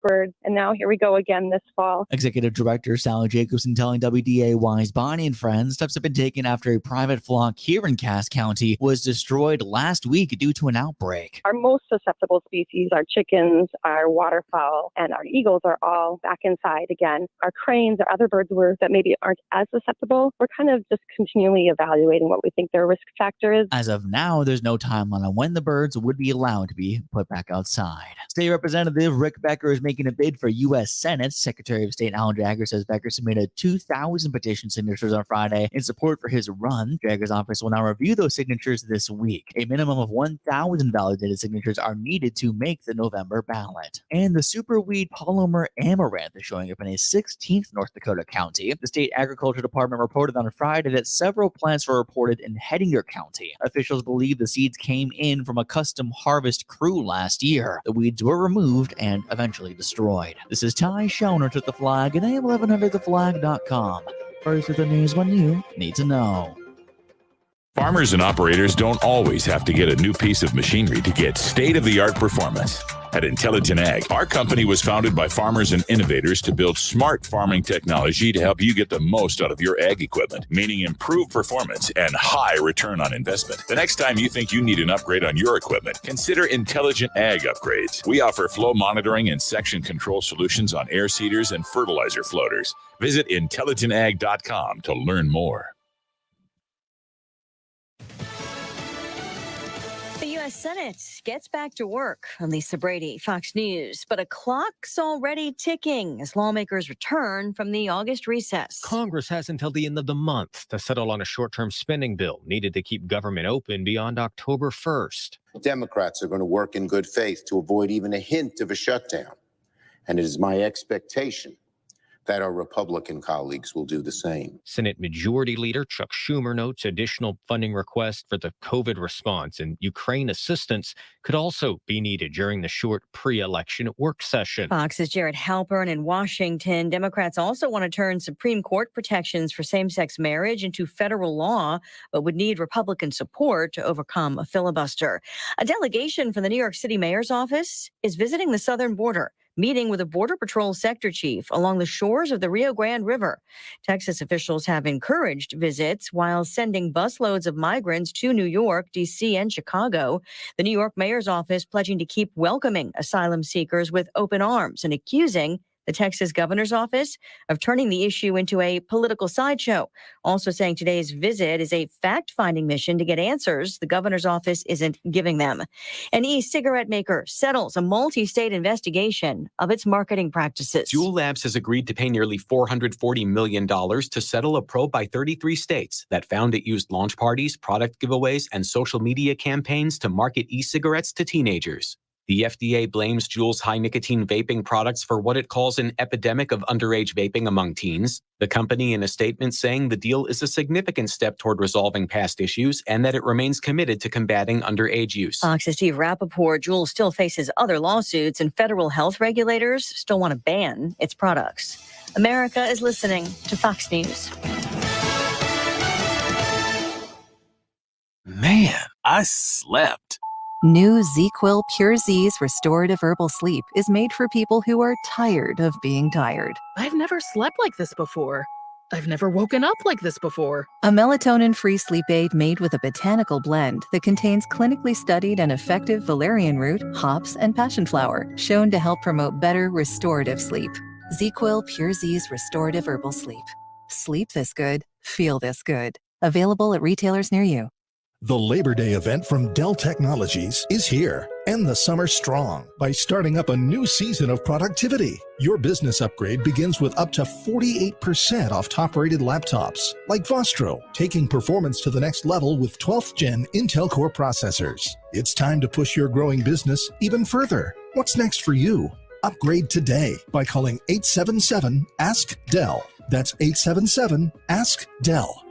bird. And now here we go again this fall. Executive Director Sally Jacobson telling WDAY's Bonnie and Friends steps have been taken after a private flock here in Cass County was destroyed last week due to an outbreak. Our most susceptible species, our chickens, our waterfowl, and our eagles are all back inside again. Our cranes or other birds that maybe aren't as susceptible, we're kind of just continually evaluating what we think their risk factor is. As of now, there's no timeline on when the birds would be allowed to be put back outside. State Representative Rick Becker is making a bid for U.S. Senate. Secretary of State Alan Jagger says Becker submitted 2,000 petition signatures on Friday in support for his run. Jagger's office will now review those signatures this week. A minimum of 1,000 validated signatures are needed to make the November ballot. And the superweed polymer amaranth is showing up in a 16th North Dakota county. The state agriculture department reported on Friday that several plants were reported in Hettinger County. Officials believe the seeds came in from a custom harvest crew last year. The weeds were removed and eventually destroyed. This is Ty Schoner at The Flag at AM1100theflag.com. First with the news when you need to know. Farmers and operators don't always have to get a new piece of machinery to get state-of-the-art performance. At Intelligent Ag, our company was founded by farmers and innovators to build smart farming technology to help you get the most out of your ag equipment, meaning improved performance and high return on investment. The next time you think you need an upgrade on your equipment, consider Intelligent Ag upgrades. We offer flow monitoring and section control solutions on air seeders and fertilizer floaters. Visit intelligentag.com to learn more. The U.S. Senate gets back to work. I'm Lisa Brady, Fox News. But a clock's already ticking as lawmakers return from the August recess. Congress has until the end of the month to settle on a short-term spending bill needed to keep government open beyond October 1st. Democrats are going to work in good faith to avoid even a hint of a shutdown. And it is my expectation that our Republican colleagues will do the same. Senate Majority Leader Chuck Schumer notes additional funding requests for the COVID response and Ukraine assistance could also be needed during the short pre-election work session. Fox's Jared Halpern in Washington. Democrats also want to turn Supreme Court protections for same-sex marriage into federal law, but would need Republican support to overcome a filibuster. A delegation from the New York City mayor's office is visiting the southern border, meeting with a Border Patrol sector chief along the shores of the Rio Grande River. Texas officials have encouraged visits while sending busloads of migrants to New York, D.C., and Chicago. The New York mayor's office pledging to keep welcoming asylum seekers with open arms and accusing the Texas governor's office of turning the issue into a political sideshow. Also saying today's visit is a fact-finding mission to get answers the governor's office isn't giving them. An e-cigarette maker settles a multi-state investigation of its marketing practices. Juul Labs has agreed to pay nearly $440 million to settle a probe by 33 states that found it used launch parties, product giveaways, and social media campaigns to market e-cigarettes to teenagers. The FDA blames Juul's high-nicotine vaping products for what it calls an epidemic of underage vaping among teens. The company in a statement saying the deal is a significant step toward resolving past issues and that it remains committed to combating underage use. Fox's Steve Rappaport. Juul still faces other lawsuits and federal health regulators still want to ban its products. America is listening to Fox News. Man, I slept. New ZzzQuil Pure Z's Restorative Herbal Sleep is made for people who are tired of being tired. I've never slept like this before. I've never woken up like this before. A melatonin-free sleep aid made with a botanical blend that contains clinically studied and effective valerian root, hops, and passion flower, shown to help promote better restorative sleep. ZzzQuil Pure Z's Restorative Herbal Sleep. Sleep this good, feel this good. Available at retailers near you. The Labor Day event from Dell Technologies is here. End the summer strong by starting up a new season of productivity. Your business upgrade begins with up to 48% off top-rated laptops, like Vostro, taking performance to the next level with 12th Gen Intel Core processors. It's time to push your growing business even further. What's next for you? Upgrade today by calling 877-ASK-DELL. That's 877-ASK-DELL.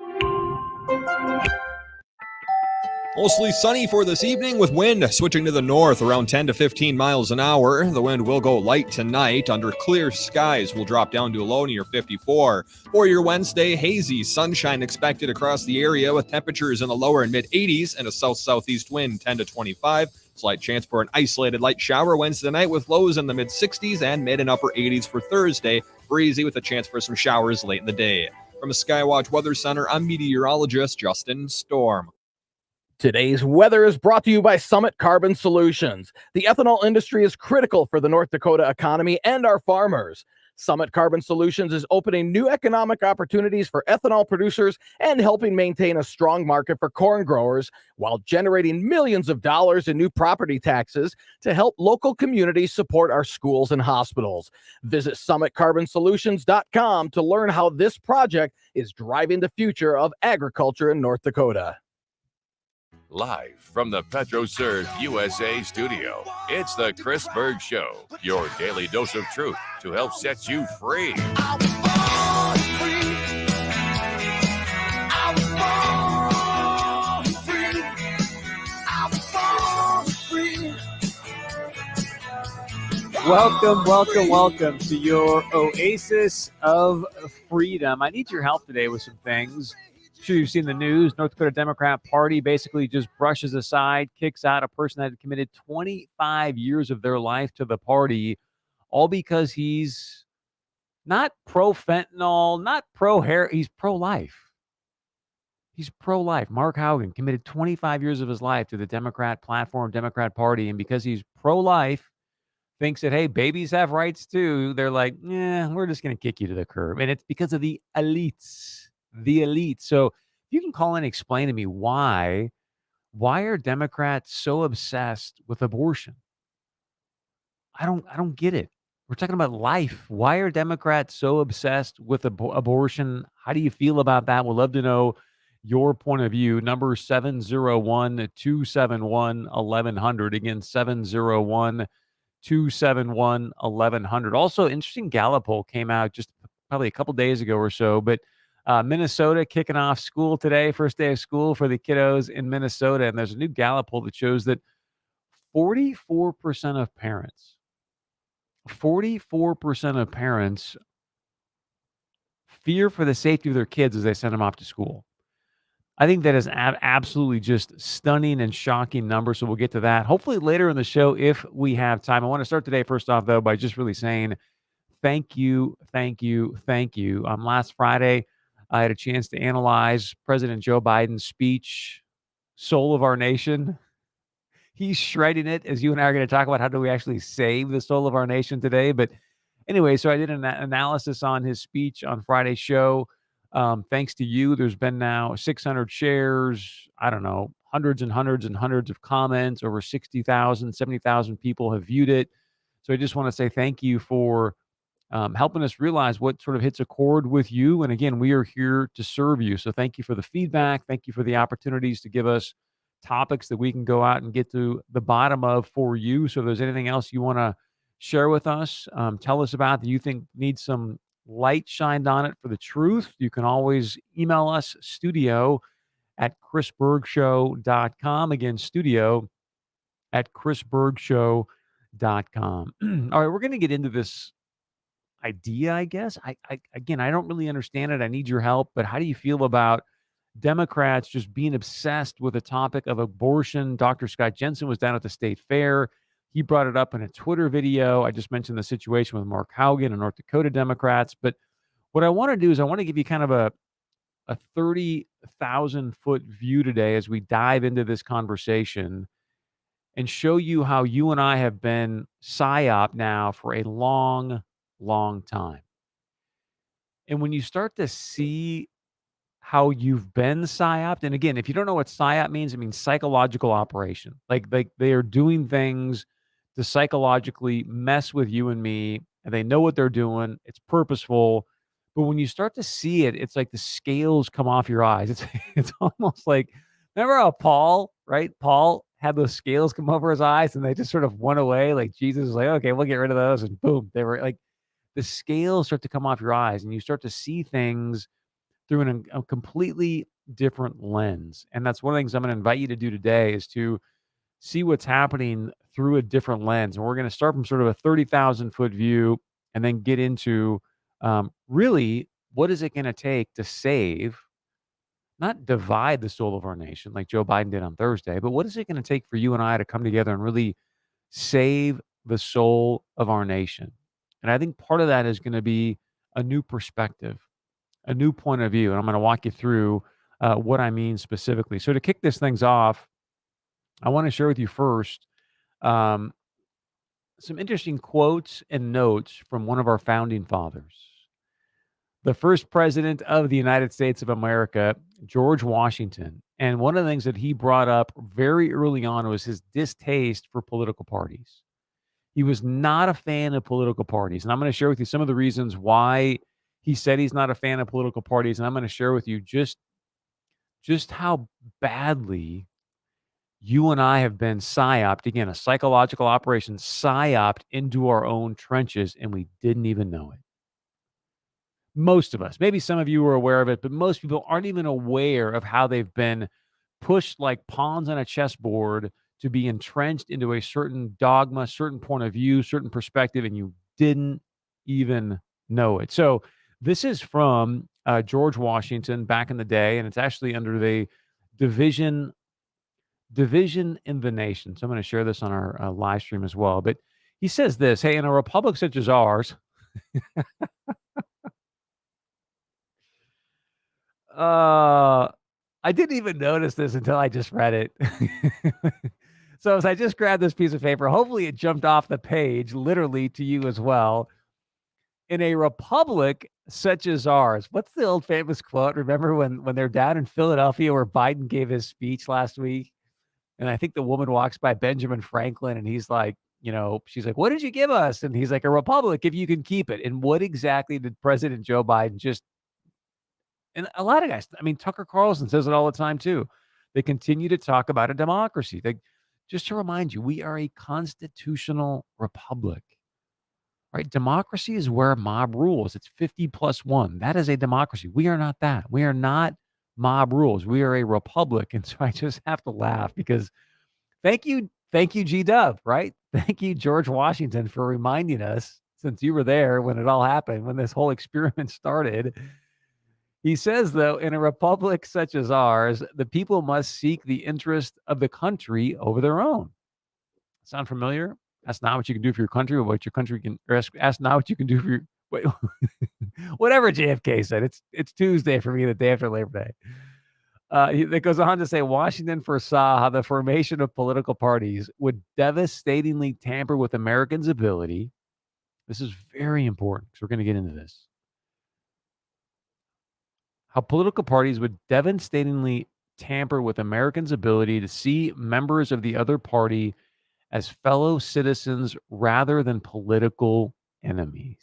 Mostly sunny for this evening with wind switching to the north around 10 to 15 miles an hour. The wind will go light tonight. Under clear skies will drop down to a low near 54. For your Wednesday, hazy sunshine expected across the area with temperatures in the lower and mid 80s and a south-southeast wind 10 to 25. Slight chance for an isolated light shower Wednesday night with lows in the mid-60s and mid and upper 80s for Thursday. Breezy with a chance for some showers late in the day. From the Skywatch Weather Center, I'm meteorologist Justin Storm. Today's weather is brought to you by Summit Carbon Solutions. The ethanol industry is critical for the North Dakota economy and our farmers. Summit Carbon Solutions is opening new economic opportunities for ethanol producers and helping maintain a strong market for corn growers while generating millions of dollars in new property taxes to help local communities support our schools and hospitals. Visit summitcarbonsolutions.com to learn how this project is driving the future of agriculture in North Dakota. Live from the PetroServe USA studio, it's the Chris Berg Show, your daily dose of truth to help set you free. Welcome to your oasis of freedom. I need your help today with some things. I'm sure you've seen the news. North Dakota Democrat Party basically just brushes aside, kicks out a person that had committed 25 years of their life to the party, all because he's not pro-fentanyl, not pro-hair. He's pro-life. He's pro-life. Mark Haugen committed 25 years of his life to the Democrat platform, Democrat Party, and because he's pro-life, thinks that, hey, babies have rights too. They're like, yeah, we're just going to kick you to the curb. And it's because of the elites. The elite. So you can call in and explain to me why are Democrats so obsessed with abortion? I don't get it. We're talking about life. Why are Democrats so obsessed with abortion? How do you feel about that? We'd love to know your point of view. Number 701-271-1100. Again, 701-271-1100. Also, interesting Gallup poll came out just probably a couple days ago or so, but Minnesota kicking off school today, first day of school for the kiddos in Minnesota. And there's a new Gallup poll that shows that 44% of parents fear for the safety of their kids as they send them off to school. I think that is absolutely just stunning and shocking number. So we'll get to that hopefully later in the show if we have time. I want to start today, first off, though, by just really saying thank you. Last Friday, I had a chance to analyze President Joe Biden's speech, Soul of Our Nation. He's shredding it, as you and I are going to talk about how do we actually save the soul of our nation today. But anyway, so I did an analysis on his speech on Friday's show. Thanks to you, there's been now 600 shares, I don't know, hundreds and hundreds and hundreds of comments, over 60,000, 70,000 people have viewed it. So I just want to say thank you for helping us realize what sort of hits a chord with you. And again, we are here to serve you. So thank you for the feedback. Thank you for the opportunities to give us topics that we can go out and get to the bottom of for you. So if there's anything else you want to share with us, tell us about that you think needs some light shined on it for the truth, you can always email us studio@chrisbergshow.com. Again, studio@chrisbergshow.com. All right, we're going to get into this idea, I guess. I don't really understand it. I need your help. But how do you feel about Democrats just being obsessed with the topic of abortion? Dr. Scott Jensen was down at the state fair. He brought it up in a Twitter video. I just mentioned the situation with Mark Haugen and North Dakota Democrats. But what I want to do is I want to give you kind of a 30,000-foot view today as we dive into this conversation and show you how you and I have been PSYOP now for a long time. And when you start to see how you've been PSYOPed, and again, if you don't know what PSYOP means, it means psychological operation. Like they are doing things to psychologically mess with you and me, and they know what they're doing. It's purposeful. But when you start to see it, it's like the scales come off your eyes. It's almost like, remember how Paul had those scales come over his eyes and they just sort of went away? Like Jesus was like, okay, we'll get rid of those. And boom, they were like, the scales start to come off your eyes and you start to see things through a completely different lens. And that's one of the things I'm going to invite you to do today is to see what's happening through a different lens. And we're going to start from sort of a 30,000-foot view and then get into really what is it going to take to save not divide the soul of our nation like Joe Biden did on Thursday, but what is it going to take for you and I to come together and really save the soul of our nation? And I think part of that is going to be a new perspective, a new point of view. And I'm going to walk you through what I mean specifically. So to kick this things off, I want to share with you first um, some interesting quotes and notes from one of our founding fathers, the first president of the United States of America, George Washington. And one of the things that he brought up very early on was his distaste for political parties. He was not a fan of political parties. And I'm going to share with you some of the reasons why he said he's not a fan of political parties. And I'm going to share with you just how badly you and I have been psyoped, again, a psychological operation, psyoped into our own trenches, and we didn't even know it. Most of us, maybe some of you are aware of it, but most people aren't even aware of how they've been pushed like pawns on a chessboard to be entrenched into a certain dogma, certain point of view, certain perspective, and you didn't even know it. So this is from George Washington back in the day, and it's actually under the division in the nation. So I'm going to share this on our live stream as well. But he says this, hey, in a republic such as ours, I didn't even notice this until I just read it. So as I just grabbed this piece of paper, hopefully it jumped off the page literally to you as well. In a republic such as ours, what's the old famous quote? Remember when they're down in Philadelphia where Biden gave his speech last week? And I think the woman walks by Benjamin Franklin and he's like, she's like, what did you give us? And he's like, a republic if you can keep it. And what exactly did President Joe Biden and a lot of guys, I mean, Tucker Carlson says it all the time too. They continue to talk about a democracy. Just to remind you, we are a constitutional republic, right? Democracy is where mob rules. It's 50+1. That is a democracy. We are not that. We are not mob rules. We are a republic. And so I just have to laugh because thank you, G-Dub, right? Thank you, George Washington, for reminding us, since you were there when it all happened, when this whole experiment started. He says, though, in a republic such as ours, the people must seek the interest of the country over their own. Sound familiar? That's not what you can do for your country, or what your country can. Or ask not what you can do for your. Wait, whatever JFK said. It's Tuesday for me, the day after Labor Day. It goes on to say Washington foresaw how the formation of political parties would devastatingly tamper with Americans' ability. This is very important because we're going to get into this. How political parties would devastatingly tamper with Americans' ability to see members of the other party as fellow citizens rather than political enemies.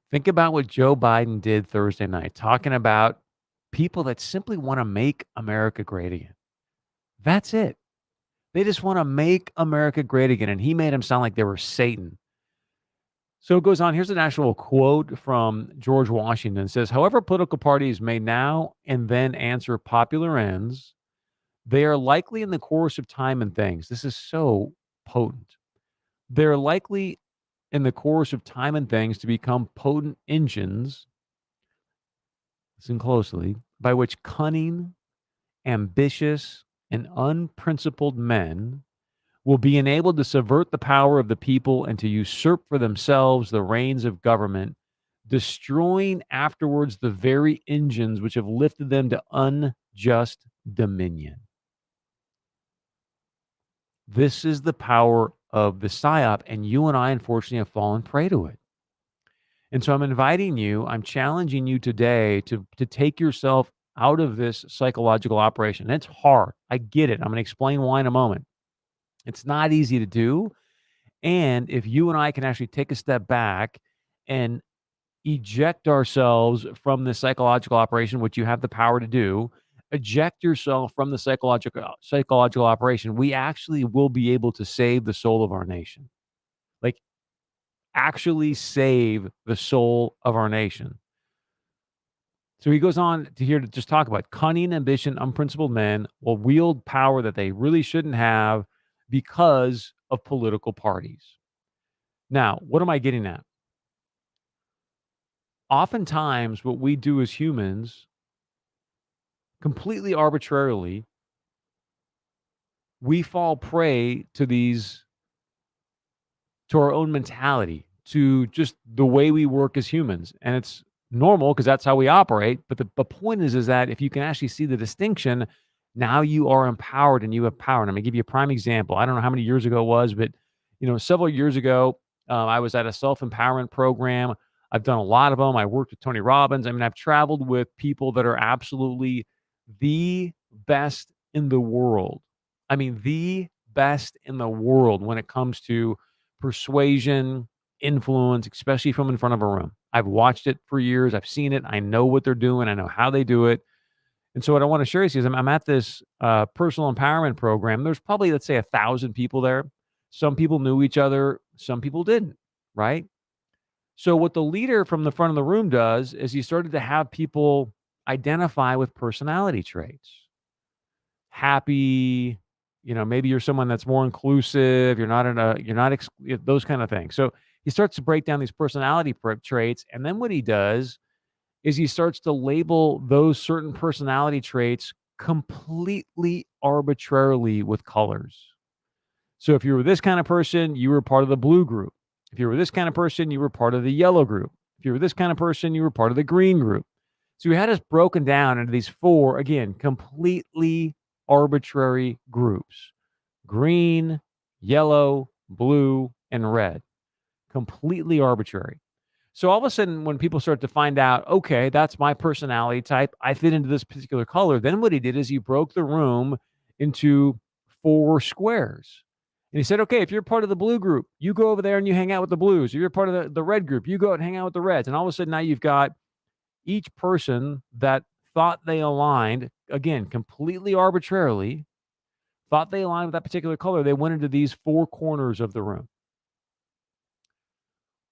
Think about what Joe Biden did Thursday night, talking about people that simply want to make America great again. That's it. They just want to make America great again. And he made them sound like they were Satan. So it goes on. Here's an actual quote from George Washington. It says, however, political parties may now and then answer popular ends, they are likely in the course of time and things. This is so potent. They're likely in the course of time and things to become potent engines, listen closely, by which cunning, ambitious, and unprincipled men will be enabled to subvert the power of the people and to usurp for themselves the reins of government, destroying afterwards the very engines which have lifted them to unjust dominion. This is the power of the psyop, and you and I, unfortunately, have fallen prey to it. And so I'm inviting you, I'm challenging you today to take yourself out of this psychological operation. And it's hard. I get it. I'm going to explain why in a moment. It's not easy to do. And if you and I can actually take a step back and eject ourselves from the psychological operation, which you have the power to do, eject yourself from the psychological operation, we actually will be able to save the soul of our nation. Like, actually save the soul of our nation. So he goes on to here to just talk about cunning, ambition, unprincipled men will wield power that they really shouldn't have because of political parties. Now, what am I getting at? Oftentimes, what we do as humans completely arbitrarily, we fall prey to our own mentality, to just the way we work as humans. And it's normal because that's how we operate. But the point is that if you can actually see the distinction, now you are empowered and you have power. And I'm going to give you a prime example. I don't know how many years ago it was, but several years ago, I was at a self-empowerment program. I've done a lot of them. I worked with Tony Robbins. I mean, I've traveled with people that are absolutely the best in the world. I mean, the best in the world when it comes to persuasion, influence, especially from in front of a room. I've watched it for years. I've seen it. I know what they're doing. I know how they do it. And so what I want to share with you is I'm at this personal empowerment program. There's probably, let's say, 1,000 people there. Some people knew each other. Some people didn't, right? So what the leader from the front of the room does is he started to have people identify with personality traits. Happy, maybe you're someone that's more inclusive. Those kind of things. So he starts to break down these personality traits. And then what he does is he starts to label those certain personality traits completely arbitrarily with colors. So if you were this kind of person, you were part of the blue group. If you were this kind of person, you were part of the yellow group. If you were this kind of person, you were part of the green group. So we had us broken down into these 4, again, completely arbitrary groups: green, yellow, blue, and red. Completely arbitrary. So all of a sudden, when people start to find out, okay, that's my personality type, I fit into this particular color, then what he did is he broke the room into 4 squares. And he said, okay, if you're part of the blue group, you go over there and you hang out with the blues. If you're part of the red group, you go and hang out with the reds. And all of a sudden now you've got each person that thought they aligned, again, completely arbitrarily, thought they aligned with that particular color. They went into these 4 corners of the room.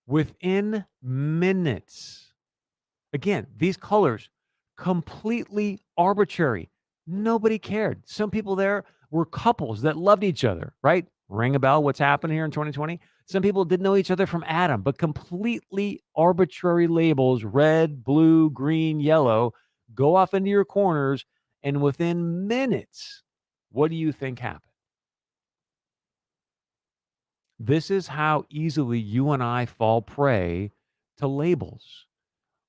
Within minutes, again, these colors, completely arbitrary. Nobody cared. Some people there were couples that loved each other, right? Ring a bell, what's happened here in 2020? Some people didn't know each other from Adam, but completely arbitrary labels: red, blue, green, yellow, go off into your corners. And within minutes, what do you think happened? This is how easily you and I fall prey to labels.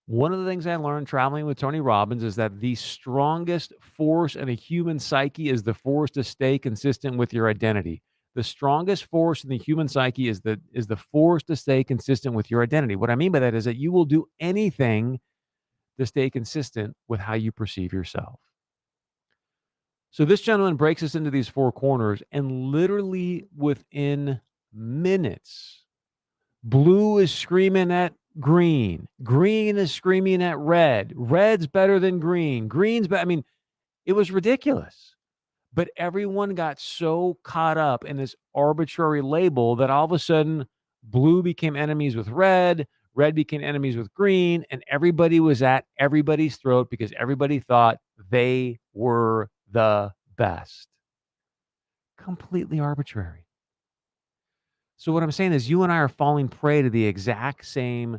One of the things I learned traveling with Tony Robbins is that the strongest force in a human psyche is the force to stay consistent with your identity. The strongest force in the human psyche is the force to stay consistent with your identity. What I mean by that is that you will do anything to stay consistent with how you perceive yourself. So this gentleman breaks us into these 4 corners, and literally within minutes, blue is screaming at green. Green is screaming at red. Red's better than green. Green's better. I mean, it was ridiculous. But everyone got so caught up in this arbitrary label that all of a sudden blue became enemies with red, red became enemies with green, and everybody was at everybody's throat because everybody thought they were the best. Completely arbitrary. So what I'm saying is you and I are falling prey to the exact same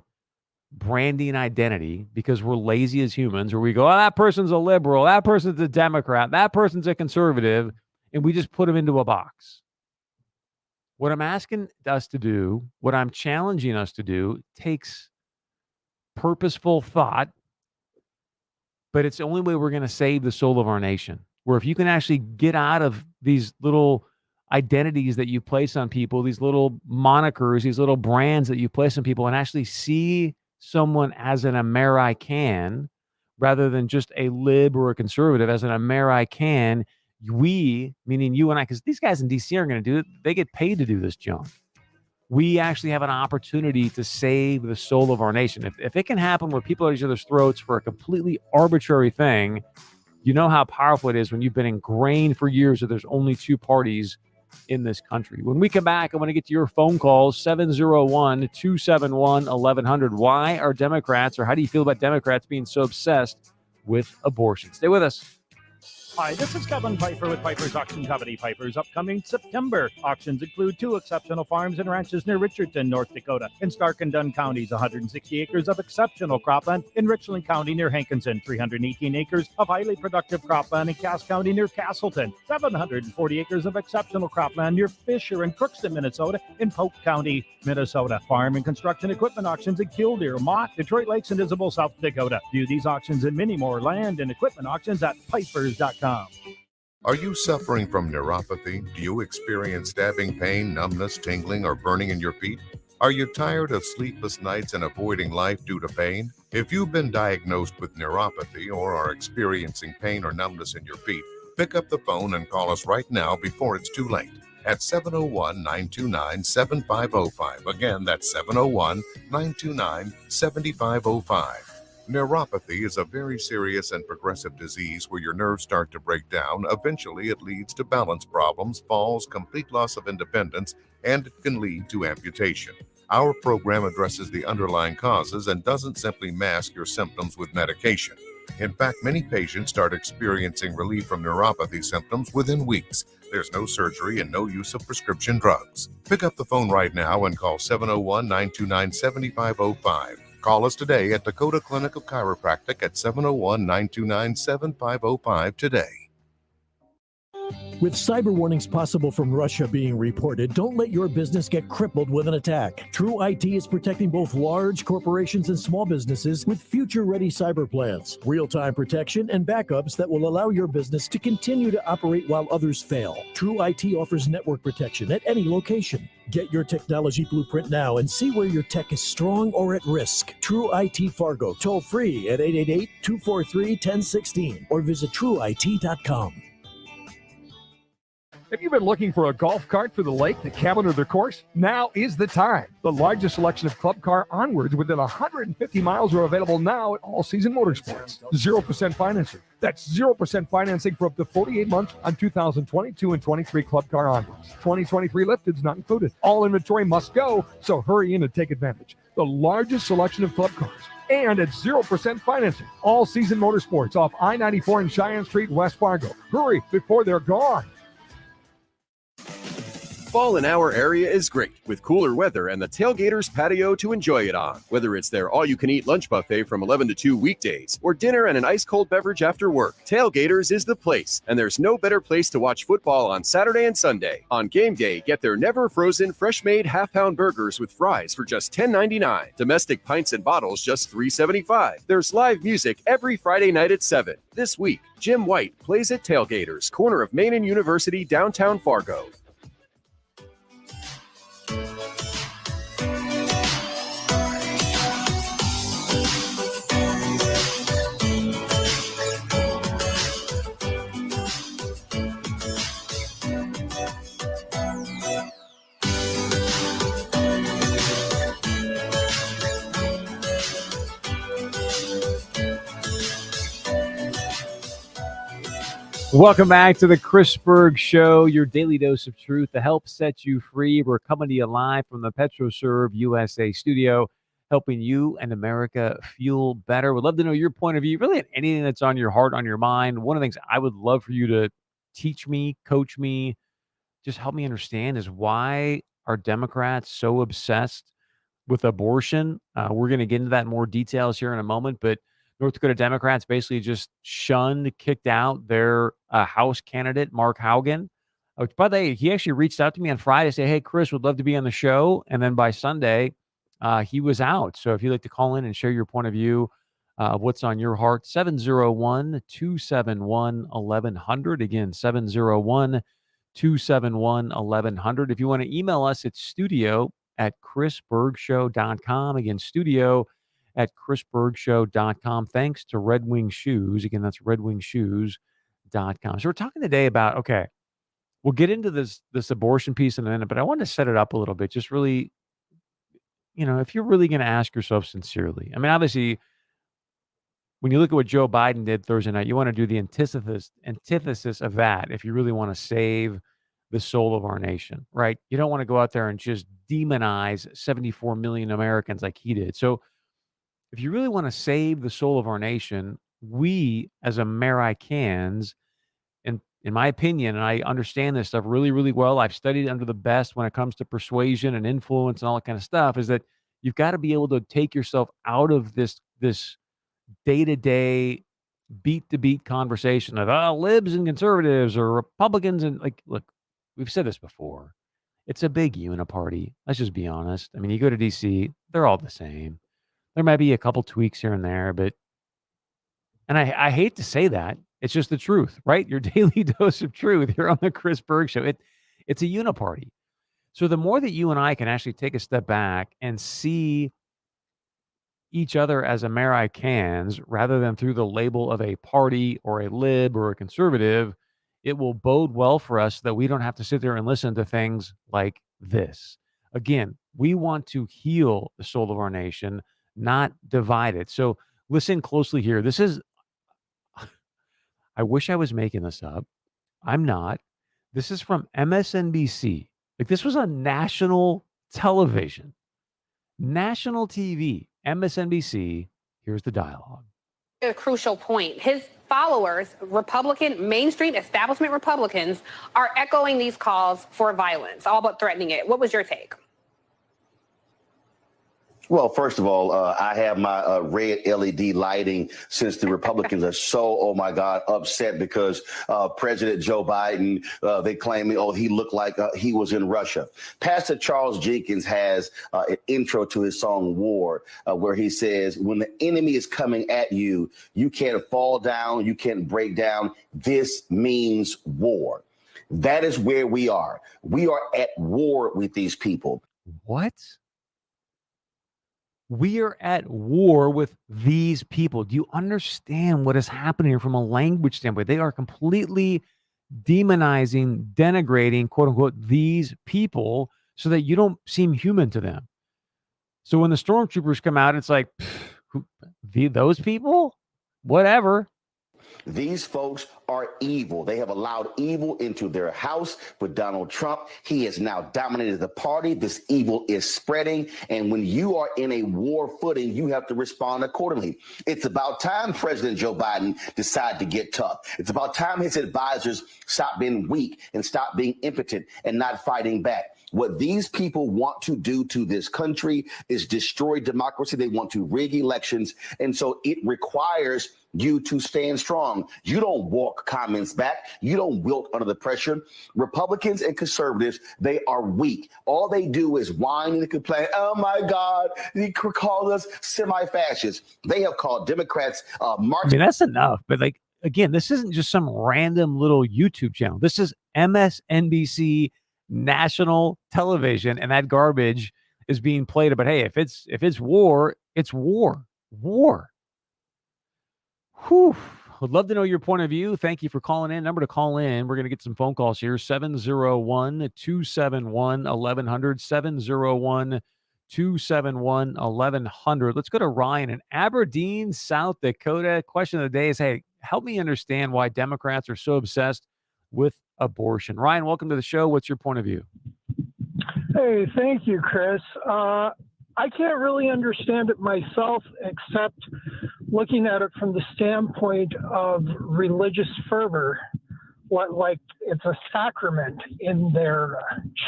branding identity because we're lazy as humans, where we go, oh, that person's a liberal, that person's a Democrat, that person's a conservative, and we just put them into a box. What I'm asking us to do, what I'm challenging us to do, takes purposeful thought, but it's the only way we're going to save the soul of our nation. Where if you can actually get out of these little identities that you place on people, these little monikers, these little brands that you place on people, and actually see someone as an American rather than just a lib or a conservative, as an American, we, meaning you and I, because these guys in DC aren't going to do it. They get paid to do this junk. We actually have an opportunity to save the soul of our nation. If it can happen where people are at each other's throats for a completely arbitrary thing, you know how powerful it is when you've been ingrained for years that there's only 2 parties in this country. When we come back, I want to get to your phone calls, 701-271-1100. Why are Democrats, or how do you feel about Democrats being so obsessed with abortion? Stay with us. Hi, this is Kevin Piper with Piper's Auction Company. Piper's upcoming September auctions include 2 exceptional farms and ranches near Richardson, North Dakota. In Stark and Dunn counties, 160 acres of exceptional cropland. In Richland County near Hankinson, 318 acres of highly productive cropland. In Cass County near Castleton, 740 acres of exceptional cropland near Fisher and Crookston, Minnesota. In Polk County, Minnesota. Farm and construction equipment auctions in Killdeer, Mott, Detroit Lakes, and Isabel, South Dakota. View these auctions and many more land and equipment auctions at pipers.com. Are you suffering from neuropathy? Do you experience stabbing pain, numbness, tingling, or burning in your feet? Are you tired of sleepless nights and avoiding life due to pain? If you've been diagnosed with neuropathy or are experiencing pain or numbness in your feet, pick up the phone and call us right now before it's too late at 701-929-7505. Again, that's 701-929-7505. Neuropathy is a very serious and progressive disease where your nerves start to break down. Eventually, it leads to balance problems, falls, complete loss of independence, and it can lead to amputation. Our program addresses the underlying causes and doesn't simply mask your symptoms with medication. In fact, many patients start experiencing relief from neuropathy symptoms within weeks. There's no surgery and no use of prescription drugs. Pick up the phone right now and call 701-929-7505. Call us today at Dakota Clinical Chiropractic at 701-929-7505 today. With cyber warnings possible from Russia being reported, don't let your business get crippled with an attack. True IT is protecting both large corporations and small businesses with future-ready cyber plans, real-time protection, and backups that will allow your business to continue to operate while others fail. True IT offers network protection at any location. Get your technology blueprint now and see where your tech is strong or at risk. True IT Fargo, toll free at 888-243-1016 or visit trueit.com. Have you been looking for a golf cart for the lake, the cabin, or the course? Now is the time. The largest selection of club car onwards within 150 miles are available now at All Season Motorsports. 0% financing. That's 0% financing for up to 48 months on 2022 and 23 club car onwards. 2023 lifteds not included. All inventory must go, so hurry in and take advantage. The largest selection of club cars. And at 0% financing. All Season Motorsports off I-94 and Cheyenne Street, West Fargo. Hurry before they're gone. Fall in our area is great, with cooler weather and the Tailgaters patio to enjoy it on. Whether it's their all-you-can-eat lunch buffet from 11 to 2 weekdays, or dinner and an ice-cold beverage after work, Tailgaters is the place, and there's no better place to watch football on Saturday and Sunday. On game day, get their never-frozen, fresh-made half-pound burgers with fries for just $10.99. Domestic pints and bottles just $3.75. There's live music every Friday night at 7. This week, Jim White plays at Tailgaters, corner of Main and University, downtown Fargo. Welcome back to the Chris Berg Show, your daily dose of truth to help set you free. We're coming to you live from the PetroServe USA studio, helping you and America fuel better. We'd love to know your point of view, really anything that's on your heart, on your mind. One of the things I would love for you to teach me, coach me, just help me understand is why are Democrats so obsessed with abortion? We're going to get into that in more details here in a moment, but North Dakota Democrats basically just shunned, kicked out their House candidate, Mark Haugen. Which, by the way, he actually reached out to me on Friday, say, hey, Chris, would love to be on the show. And then by Sunday, he was out. So if you'd like to call in and share your point of view of what's on your heart, 701-271-1100. Again, 701-271-1100. If you want to email us, it's studio@chrisbergshow.com. Again, studio@chrisbergshow.com. Thanks to Red Wing Shoes. Again, that's redwingshoes.com. So we're talking today about, okay, we'll get into this abortion piece in a minute, but I want to set it up a little bit. Just really, if you're really going to ask yourself sincerely. I mean, obviously, when you look at what Joe Biden did Thursday night, you want to do the antithesis of that if you really want to save the soul of our nation, right? You don't want to go out there and just demonize 74 million Americans like he did. So if you really want to save the soul of our nation, we as Americans in my opinion, and I understand this stuff really, really well, I've studied under the best when it comes to persuasion and influence and all that kind of stuff, is that you've got to be able to take yourself out of this day-to-day, beat-to-beat conversation of libs and conservatives or Republicans. And like, look, we've said this before. It's a big uniparty. Let's just be honest. I mean, you go to DC, they're all the same. There might be a couple tweaks here and there, but I hate to say that. It's just the truth, right? Your daily dose of truth here on the Chris Berg Show. It's a uniparty. So the more that you and I can actually take a step back and see each other as Americans rather than through the label of a party or a lib or a conservative, it will bode well for us that we don't have to sit there and listen to things like this. Again, we want to heal the soul of our nation, not divide it. So listen closely here. This is, I wish I was making this up. I'm not. This is from MSNBC. Like, this was on national television, national TV, MSNBC. Here's the dialogue. A crucial point. His followers, Republican, mainstream establishment Republicans, are echoing these calls for violence, all but threatening it. What was your take? Well, first of all, I have my red LED lighting since the Republicans are so, oh my God, upset because President Joe Biden, they claim, he looked like he was in Russia. Pastor Charles Jenkins has an intro to his song War, where he says, when the enemy is coming at you, you can't fall down, you can't break down. This means war. That is where we are. We are at war with these people. What? We are at war with these people. Do you understand what is happening here from a language standpoint? They are completely demonizing, denigrating, quote unquote, these people so that you don't seem human to them. So when the stormtroopers come out, it's like, those people? Whatever. These folks are evil. They have allowed evil into their house with Donald Trump. He has now dominated the party. This evil is spreading. And when you are in a war footing, you have to respond accordingly. It's about time President Joe Biden decided to get tough. It's about time his advisors stop being weak and stop being impotent and not fighting back. What these people want to do to this country is destroy democracy. They want to rig elections. And so it requires you to stand strong. You don't walk comments back. You don't wilt under the pressure. Republicans and conservatives, they are weak. All they do is whine and complain. Oh my God, he called us semi-fascists. They have called Democrats I mean, that's enough. But like, again, this isn't just some random little YouTube channel. This is MSNBC national television, and that garbage is being played about, hey, if it's war, it's war. War. Whew. Would love to know your point of view. Thank you for calling in. Number to call in. We're going to get some phone calls here. 701-271-1100. 701-271-1100. Let's go to Ryan in Aberdeen, South Dakota. Question of the day is, hey, help me understand why Democrats are so obsessed with abortion. Ryan, welcome to the show. What's your point of view? Hey, thank you, Chris. I can't really understand it myself, except looking at it from the standpoint of religious fervor, like it's a sacrament in their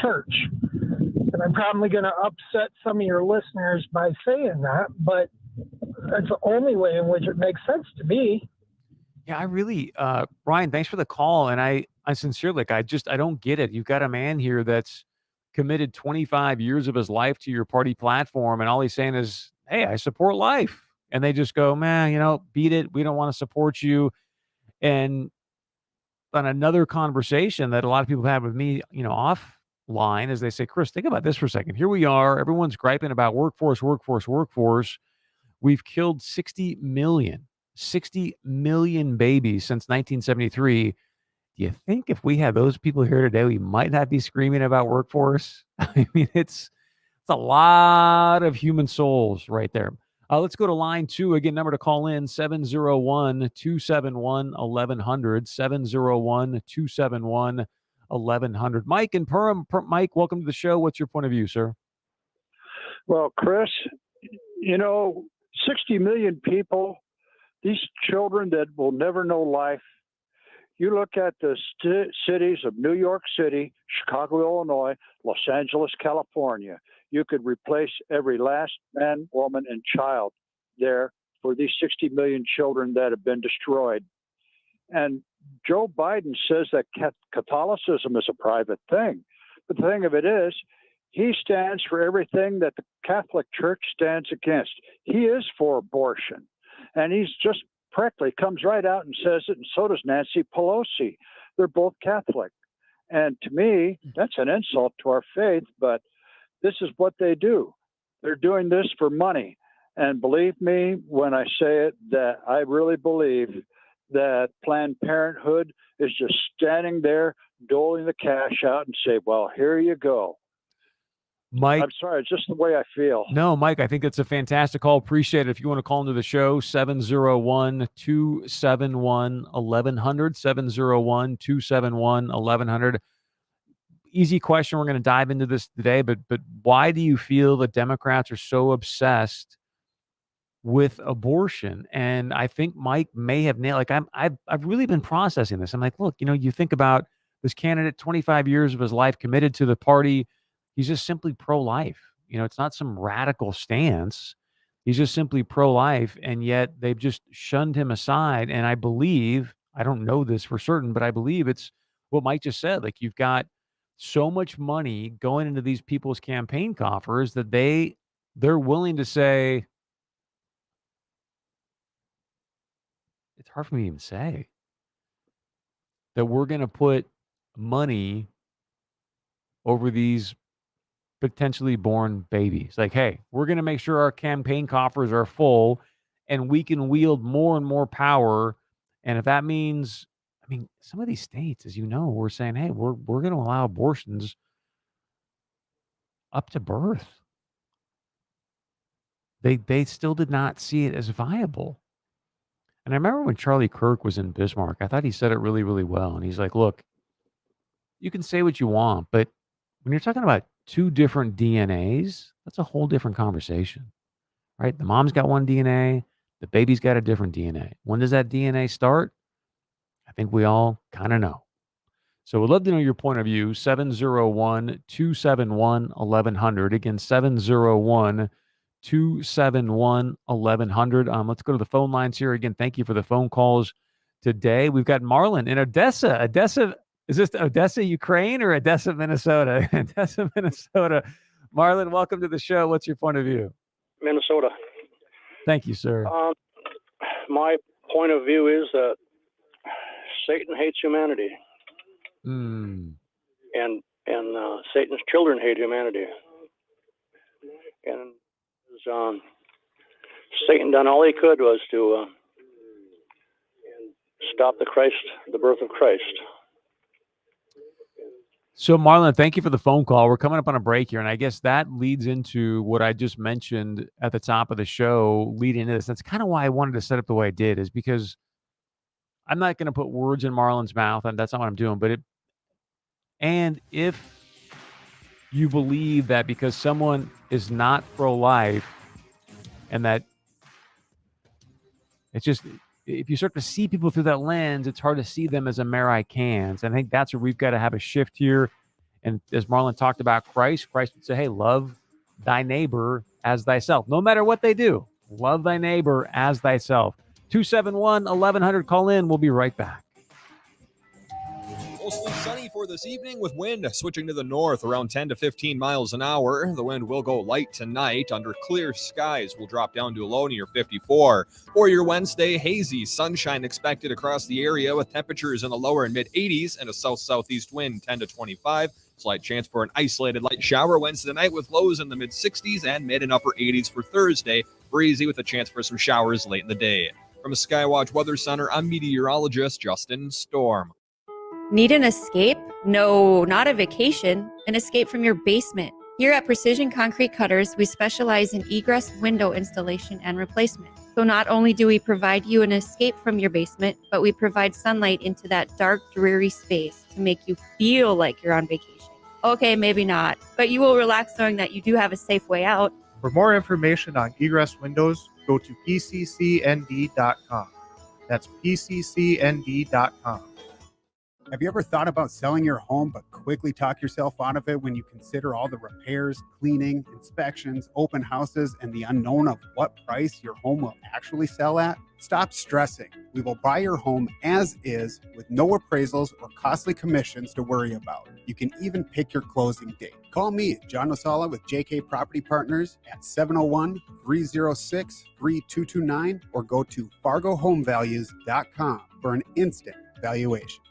church. And I'm probably going to upset some of your listeners by saying that, but that's the only way in which it makes sense to me. Yeah, I really, Ryan, thanks for the call. And I sincerely, I don't get it. You've got a man here that's committed 25 years of his life to your party platform, and all he's saying is, hey, I support life. And they just go, man, beat it. We don't want to support you. And on another conversation that a lot of people have with me, offline, is they say, Chris, think about this for a second. Here we are. Everyone's griping about workforce. We've killed 60 million babies since 1973. Do you think if we had those people here today, we might not be screaming about workforce? I mean, it's a lot of human souls right there. Let's go to line 2. Again, number to call in, 701-271-1100, 701-271-1100. Mike and Perham. Mike, welcome to the show. What's your point of view, sir? Well, Chris, 60 million people, these children that will never know life, You look at the cities of New York City, Chicago, Illinois, Los Angeles, California. You could replace every last man, woman, and child there for these 60 million children that have been destroyed. And Joe Biden says that Catholicism is a private thing. But the thing of it is, he stands for everything that the Catholic Church stands against. He is for abortion. And he's just prickly, comes right out and says it, and so does Nancy Pelosi. They're both Catholic. And to me, that's an insult to our faith, but this is what they do. They're doing this for money. And believe me when I say it, that I really believe that Planned Parenthood is just standing there doling the cash out and say, well, here you go. Mike, I'm sorry, it's just the way I feel. No, Mike, I think it's a fantastic call. Appreciate it. If you want to call into the show, 701-271-1100, 701-271-1100. Easy question. We're going to dive into this today, but why do you feel the Democrats are so obsessed with abortion? And I think Mike may have nailed, like, I've really been processing this. I'm like, look, you think about this candidate, 25 years of his life committed to the party. He's just simply pro-life. It's not some radical stance. He's just simply pro-life, and yet they've just shunned him aside. And I believe, I don't know this for certain, but I believe it's what Mike just said. Like, you've got so much money going into these people's campaign coffers that they're willing to say, it's hard for me to even say, that we're going to put money over these potentially born babies. Like, hey, we're going to make sure our campaign coffers are full and we can wield more and more power. And if that means, some of these states, as you know, we're saying, hey, we're going to allow abortions up to birth. They still did not see it as viable. And I remember when Charlie Kirk was in Bismarck, I thought he said it really, really well. And he's like, look, you can say what you want, but when you're talking about two different DNAs, that's a whole different conversation, right? The mom's got one DNA, the baby's got a different DNA. When does that DNA start? I think we all kind of know. So we'd love to know your point of view. 701-271-1100. Again, 701-271-1100. Let's go to the phone lines here. Again, thank you for the phone calls today. We've got Marlon in Odessa. Is this Odessa, Ukraine, or Odessa, Minnesota? Odessa, Minnesota. Marlon, welcome to the show. What's your point of view? Minnesota. Thank you, sir. My point of view is that Satan hates humanity, and Satan's children hate humanity. And Satan done all he could was to stop the birth of Christ. So, Marlon, thank you for the phone call. We're coming up on a break here, and I guess that leads into what I just mentioned at the top of the show, leading into this. That's kind of why I wanted to set up the way I did, is because I'm not going to put words in Marlon's mouth, and that's not what I'm doing. And if you believe that because someone is not pro-life, and that it's just, if you start to see people through that lens, it's hard to see them as Americans. And I think that's where we've got to have a shift here. And as Marlon talked about Christ would say, hey, love thy neighbor as thyself. No matter what they do, love thy neighbor as thyself. 271-1100, call in. We'll be right back. Mostly sunny for this evening with wind switching to the north around 10 to 15 miles an hour. The wind will go light tonight. Under clear skies will drop down to a low near 54. For your Wednesday, hazy sunshine expected across the area with temperatures in the lower and mid 80s and a south-southeast wind 10 to 25. Slight chance for an isolated light shower Wednesday night with lows in the mid 60s and mid and upper 80s for Thursday. Breezy with a chance for some showers late in the day. From a Skywatch Weather Center, I'm meteorologist Justin Storm. Need an escape? No, not a vacation. An escape from your basement. Here at Precision Concrete Cutters, we specialize in egress window installation and replacement. So not only do we provide you an escape from your basement, but we provide sunlight into that dark, dreary space to make you feel like you're on vacation. Okay, maybe not, but you will relax knowing that you do have a safe way out. For more information on egress windows, go to pccnd.com. That's pccnd.com. Have you ever thought about selling your home but quickly talk yourself out of it when you consider all the repairs, cleaning, inspections, open houses, and the unknown of what price your home will actually sell at? Stop stressing. We will buy your home as is with no appraisals or costly commissions to worry about. You can even pick your closing date. Call me, John Nosala with JK Property Partners at 701-306-3229 or go to fargohomevalues.com for an instant valuation.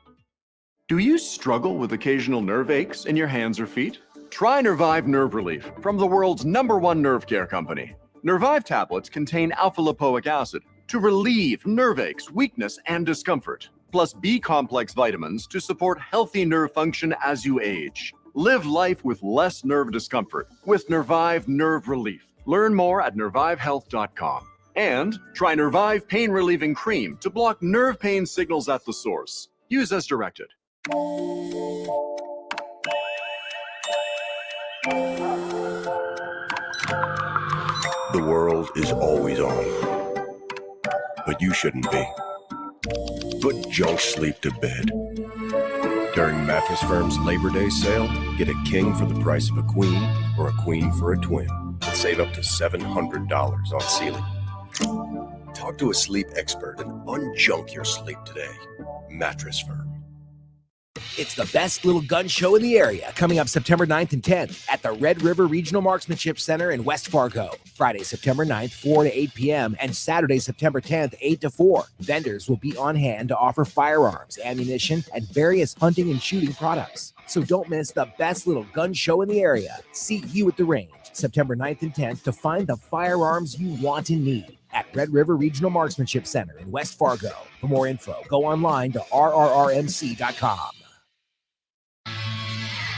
Do you struggle with occasional nerve aches in your hands or feet? Try Nervive Nerve Relief from the world's #1 nerve care company. Nervive tablets contain alpha-lipoic acid to relieve nerve aches, weakness, and discomfort, plus B-complex vitamins to support healthy nerve function as you age. Live life with less nerve discomfort with Nervive Nerve Relief. Learn more at nervivehealth.com. And try Nervive Pain Relieving Cream to block nerve pain signals at the source. Use as directed. The world is always on, but you shouldn't be. Put junk sleep to bed. During Mattress Firm's Labor Day sale, get a king for the price of a queen or a queen for a twin and save up to $700 on ceiling. Talk to a sleep expert and unjunk your sleep today. Mattress Firm. It's the best little gun show in the area, coming up September 9th and 10th at the Red River Regional Marksmanship Center in West Fargo. Friday, September 9th, 4 to 8 p.m., and Saturday, September 10th, 8 to 4. Vendors will be on hand to offer firearms, ammunition, and various hunting and shooting products. So don't miss the best little gun show in the area. See you at the range, September 9th and 10th, to find the firearms you want and need at Red River Regional Marksmanship Center in West Fargo. For more info, go online to rrrmc.com.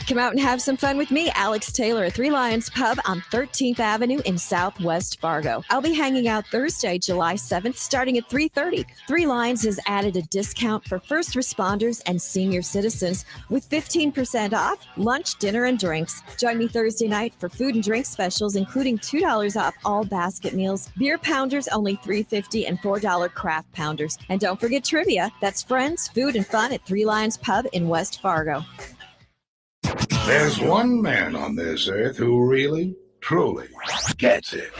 Come out and have some fun with me, Alex Taylor, at Three Lions Pub on 13th Avenue in Southwest Fargo. I'll be hanging out Thursday, July 7th, starting at 3:30. Three Lions has added a discount for first responders and senior citizens with 15% off lunch, dinner, and drinks. Join me Thursday night for food and drink specials, including $2 off all basket meals, beer pounders only $3.50, and $4 craft pounders. And don't forget trivia. That's friends, food, and fun at Three Lions Pub in West Fargo. There's one man on this earth who really, truly gets it.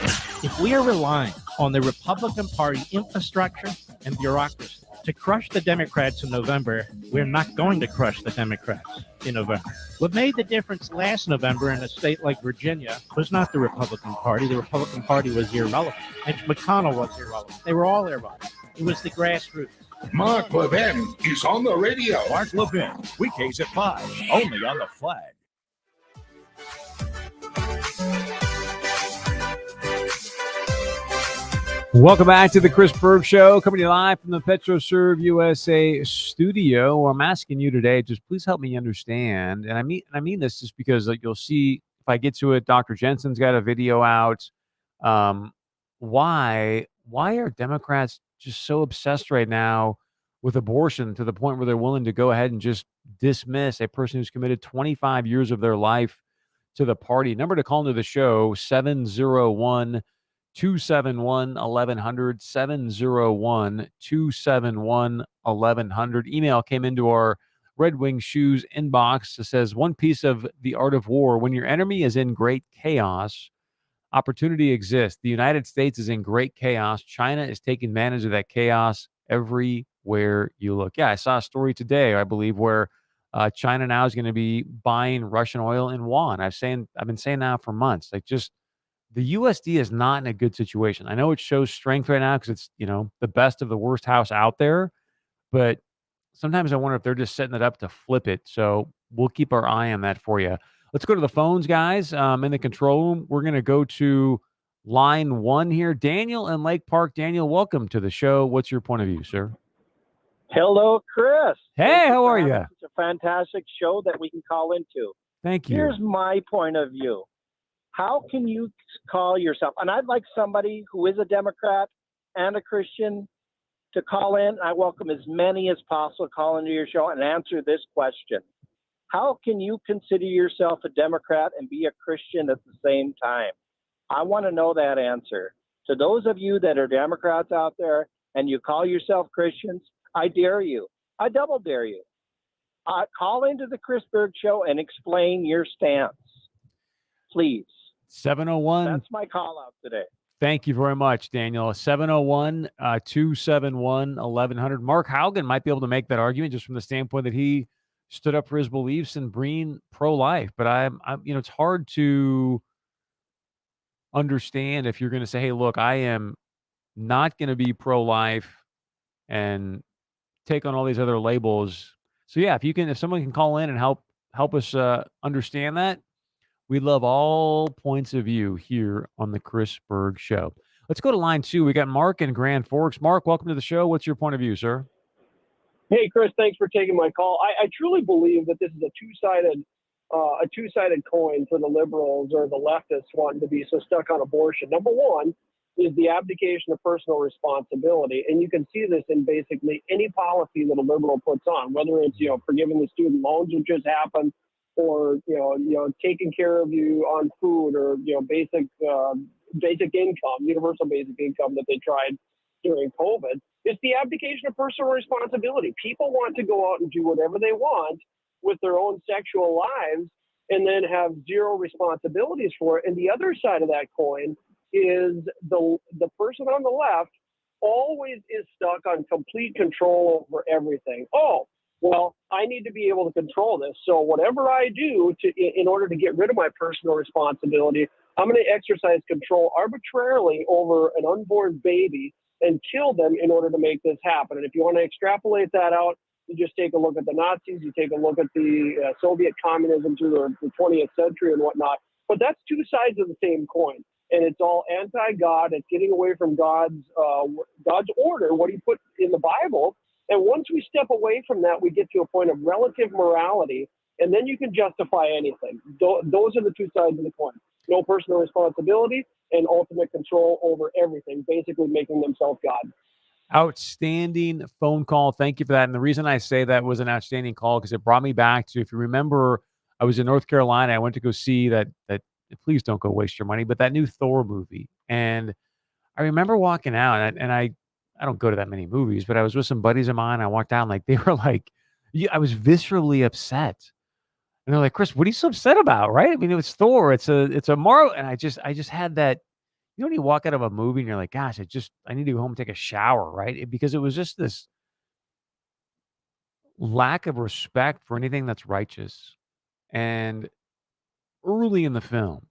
If we are relying on the Republican Party infrastructure and bureaucracy to crush the Democrats in November, we're not going to crush the Democrats in November. What made the difference last November in a state like Virginia was not the Republican Party. The Republican Party was irrelevant. And McConnell was irrelevant. They were all irrelevant. It was the grassroots. Mark Levin is on the radio. Mark Levin, weekdays at 5, only on the Flag. Welcome back to the Chris Berg Show, coming to you live from the PetroServe USA studio. I'm asking you today, just please help me understand, and I mean this just because you'll see if I get to it. Dr. Jensen's got a video out. Why are Democrats just so obsessed right now with abortion to the point where they're willing to go ahead and just dismiss a person who's committed 25 years of their life to the party? Number to call into the show, 701-271-1100, 701-271-1100. Email came into our Red Wing Shoes inbox. It says, one piece of the art of war, when your enemy is in great chaos, opportunity exists. The United States is in great chaos. China is taking advantage of that chaos everywhere you look. Yeah, I saw a story today, I believe, where China now is going to be buying Russian oil in yuan. I've been saying that for months. Like, just the USD is not in a good situation. I know it shows strength right now because it's, the best of the worst house out there, but sometimes I wonder if they're just setting it up to flip it. So we'll keep our eye on that for you. Let's go to the phones, guys. In the control room, we're going to go to line 1 here. Daniel in Lake Park. Daniel, welcome to the show. What's your point of view, sir? Hello, Chris. Hey, how are you? It's a fantastic show that we can call into. Thank you. Here's my point of view. How can you call yourself, and I'd like somebody who is a Democrat and a Christian to call in. I welcome as many as possible to call into your show and answer this question. How can you consider yourself a Democrat and be a Christian at the same time? I want to know that answer. To those of you that are Democrats out there and you call yourself Christians, I dare you. I double dare you. Call into the Chris Berg Show and explain your stance, please. 701. That's my call out today. Thank you very much, Daniel. 701-271-1100. Mark Haugen might be able to make that argument just from the standpoint that he stood up for his beliefs and being pro-life. But I'm it's hard to understand if you're going to say, hey, look, I am not going to be pro-life and take on all these other labels. So yeah, if someone can call in and help us understand that, we love all points of view here on the Chris Berg Show. Let's go to line 2. We got Mark in Grand Forks. Mark, welcome to the show. What's your point of view, sir? Hey, Chris, thanks for taking my call. I truly believe that this is a two-sided coin for the liberals or the leftists wanting to be so stuck on abortion. Number one is the abdication of personal responsibility, and you can see this in basically any policy that a liberal puts on, whether it's forgiving the student loans, which just happened, or taking care of you on food, or basic income, universal basic income that they tried during COVID. It's the abdication of personal responsibility. People want to go out and do whatever they want with their own sexual lives and then have zero responsibilities for it. And the other side of that coin is the person on the left always is stuck on complete control over everything. Oh, well, I need to be able to control this. So whatever I do in order to get rid of my personal responsibility, I'm going to exercise control arbitrarily over an unborn baby and kill them in order to make this happen. And if you want to extrapolate that out, you just take a look at the Nazis, you take a look at the Soviet communism through the 20th century and whatnot. But that's two sides of the same coin. And it's all anti-God. It's getting away from God's order, what he put in the Bible. And once we step away from that, we get to a point of relative morality, and then you can justify anything. Those are the two sides of the coin. No personal responsibility and ultimate control over everything, basically making themselves God. Outstanding phone call. Thank you for that. And the reason I say that was an outstanding call because it brought me back to, if you remember, I was in North Carolina. I went to go see that please don't go waste your money, but that new Thor movie. And I remember walking out, and I don't go to that many movies, but I was with some buddies of mine. I walked out, and like they were like, I was viscerally upset. And they're like, Chris, what are you so upset about? Right? I mean, it was Thor. It's a Marvel. And I just had that, when you walk out of a movie and you're like, gosh, I need to go home and take a shower, right? Because it was just this lack of respect for anything that's righteous. And early in the film,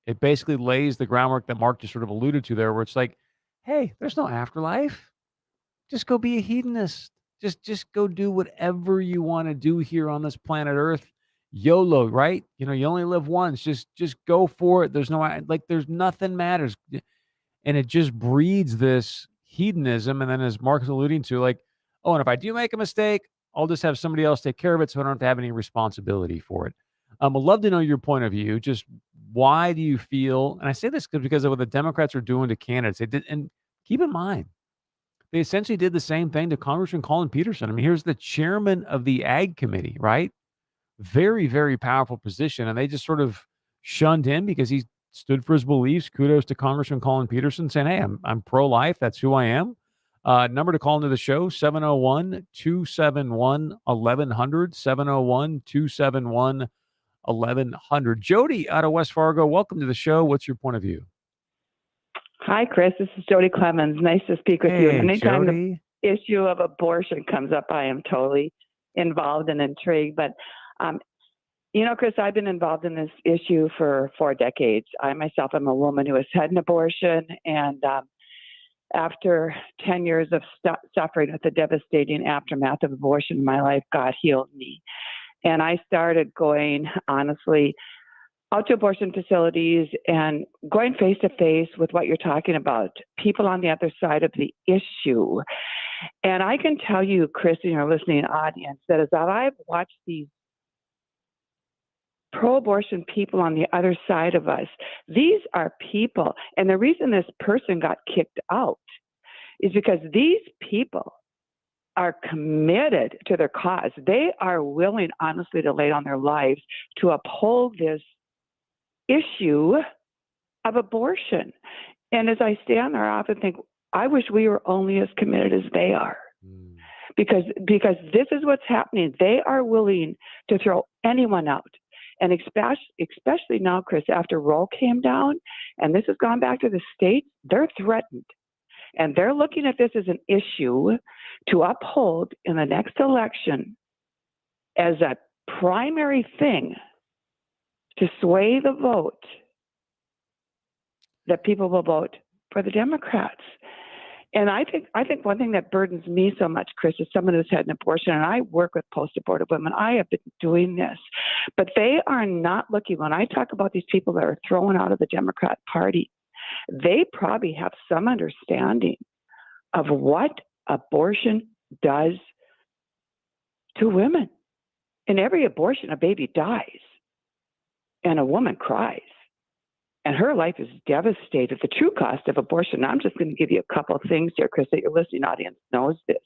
it basically lays the groundwork that Mark just sort of alluded to there, where it's like, hey, there's no afterlife. Just go be a hedonist. Just go do whatever you want to do here on this planet Earth. YOLO, right? You only live once. Just go for it. There's nothing matters. And it just breeds this hedonism. And then as Mark is alluding to, like, oh, and if I do make a mistake, I'll just have somebody else take care of it so I don't have to have any responsibility for it. I'd love to know your point of view. Just why do you feel, and I say this because of what the Democrats are doing to candidates. They did, and keep in mind, they essentially did the same thing to Congressman Colin Peterson. I mean, here's the chairman of the Ag Committee, right? Very, very powerful position. And they just sort of shunned him because he stood for his beliefs. Kudos to Congressman Colin Peterson saying, hey, I'm pro-life. That's who I am. Number to call into the show, 701-271-1100, 701-271-1100. Jody out of West Fargo, welcome to the show. What's your point of view? Hi, Chris. This is Jody Clemens. Nice to speak with you. Anytime Jody. The issue of abortion comes up, I am totally involved and intrigued. But, Chris, I've been involved in this issue for 4 decades. I myself am a woman who has had an abortion, and after 10 years of suffering with the devastating aftermath of abortion in my life, God healed me. And I started going, honestly, out to abortion facilities and going face to face with what you're talking about, people on the other side of the issue. And I can tell you, Chris, and your listening audience, that as I've watched these pro-abortion people on the other side of us, these are people. And the reason this person got kicked out is because these people are committed to their cause. They are willing, honestly, to lay down their lives to uphold this issue of abortion. And as I stand there, I often think, I wish we were only as committed as they are. because this is what's happening. They are willing to throw anyone out. And especially now, Chris, after Roe came down, and this has gone back to the states, they're threatened. And they're looking at this as an issue to uphold in the next election as a primary thing to sway the vote that people will vote for the Democrats. And I think one thing that burdens me so much, Chris, is someone who's had an abortion, and I work with post-abortive women. I have been doing this, but they are not looking. When I talk about these people that are thrown out of the Democrat Party, they probably have some understanding of what abortion does to women. In every abortion, a baby dies, and a woman cries. And her life is devastated. The true cost of abortion, I'm just going to give you a couple of things here, Chris, that your listening audience knows this.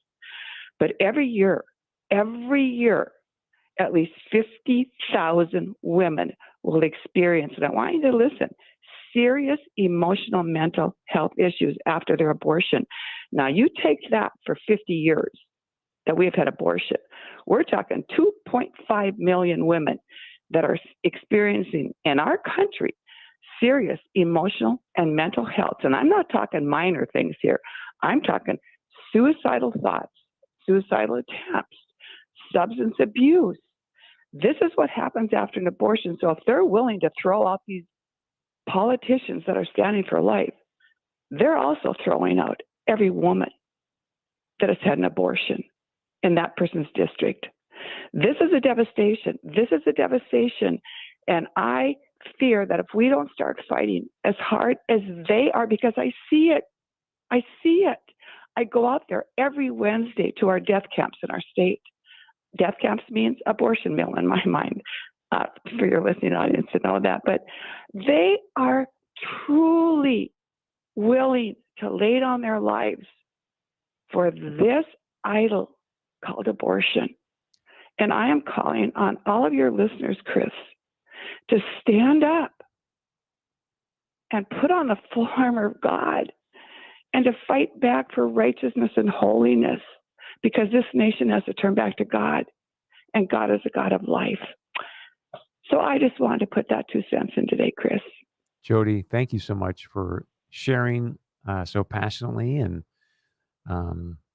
But every year, at least 50,000 women will experience, and I want you to listen, serious emotional, mental health issues after their abortion. Now, you take that for 50 years that we've had abortion. We're talking 2.5 million women that are experiencing in our country serious emotional and mental health. And I'm not talking minor things here. I'm talking suicidal thoughts, suicidal attempts, substance abuse. This is what happens after an abortion. So if they're willing to throw out these politicians that are standing for life, they're also throwing out every woman that has had an abortion in that person's district. This is a devastation. This is a devastation. And I fear that if we don't start fighting as hard as they are, because I see it. I go out there every Wednesday to our death camps in our state. Death camps means abortion mill in my mind, for your listening audience to know that. But they are truly willing to lay down their lives for this idol called abortion. And I am calling on all of your listeners, Chris, to stand up and put on the full armor of God and to fight back for righteousness and holiness, because this nation has to turn back to God, and God is a God of life. So I just wanted to put that 2 cents in today, Chris. Jody, thank you so much for sharing so passionately and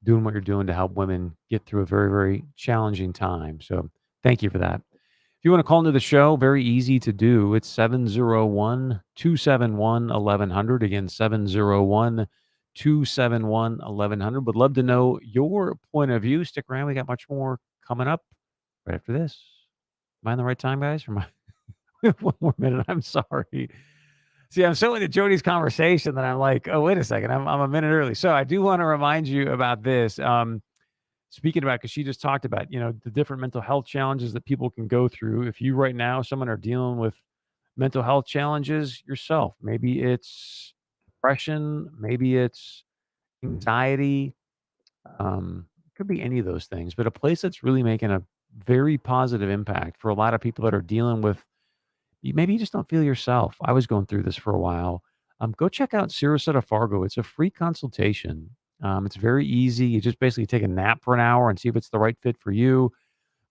doing what you're doing to help women get through a very, very challenging time. So thank you for that. If you want to call into the show, very easy to do. It's 701-271-1100. Again, 701-271-1100. Would love to know your point of view. Stick around. We got much more coming up right after this. Am I in the right time, guys? One more minute. I'm sorry. See, I'm so into Jody's conversation that I'm like, oh, wait a second. I'm a minute early. So I do want to remind you about this. Speaking about, because she just talked about, the different mental health challenges that people can go through. If you right now, someone are dealing with mental health challenges yourself, maybe it's depression, maybe it's anxiety, could be any of those things, but a place that's really making a very positive impact for a lot of people that are dealing with, maybe you just don't feel yourself. I was going through this for a while. Go check out Sarasota Fargo. It's a free consultation. It's very easy. You just basically take a nap for an hour and see if it's the right fit for you.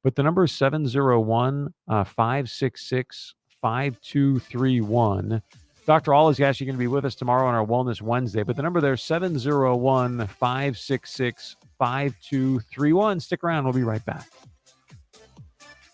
But the number is 701-566-5231. Dr. All is actually going to be with us tomorrow on our Wellness Wednesday. But the number there is 701-566-5231. Stick around. We'll be right back.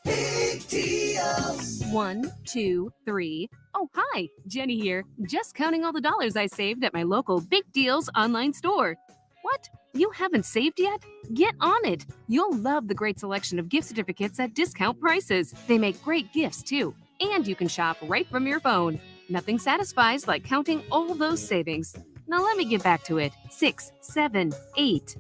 Big deals. 1, 2, 3. Oh, hi. Jenny here. Just counting all the dollars I saved at my local Big Deals online store. What? You haven't saved yet? Get on it. You'll love the great selection of gift certificates at discount prices. They make great gifts, too. And you can shop right from your phone. Nothing satisfies like counting all those savings. Now let me get back to it. 6, 7, 8.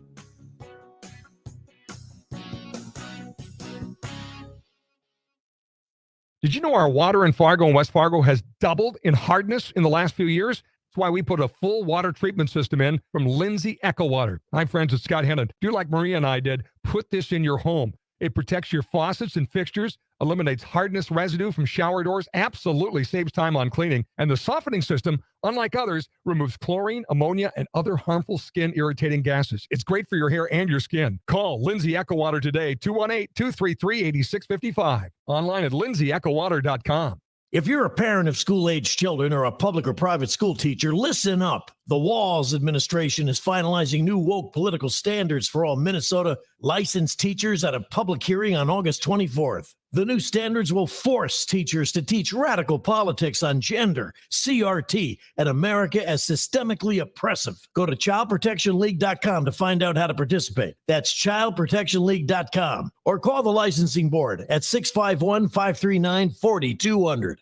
Did you know our water in Fargo and West Fargo has doubled in hardness in the last few years? That's why we put a full water treatment system in from Lindsay Echo Water. I'm friends with Scott Hennon. Do like Maria and I did, put this in your home. It protects your faucets and fixtures eliminates hardness residue from shower doors, absolutely saves time on cleaning. And the softening system, unlike others, removes chlorine, ammonia, and other harmful skin irritating gases. It's great for your hair and your skin. Call Lindsay Echo Water today, 218-233-8655. Online at lindsayEchoWater.com. If you're a parent of school-aged children or a public or private school teacher, listen up. The Walz administration is finalizing new woke political standards for all Minnesota licensed teachers at a public hearing on August 24th. The new standards will force teachers to teach radical politics on gender, CRT, and America as systemically oppressive. Go to childprotectionleague.com to find out how to participate. That's childprotectionleague.com. Or call the licensing board at 651-539-4200.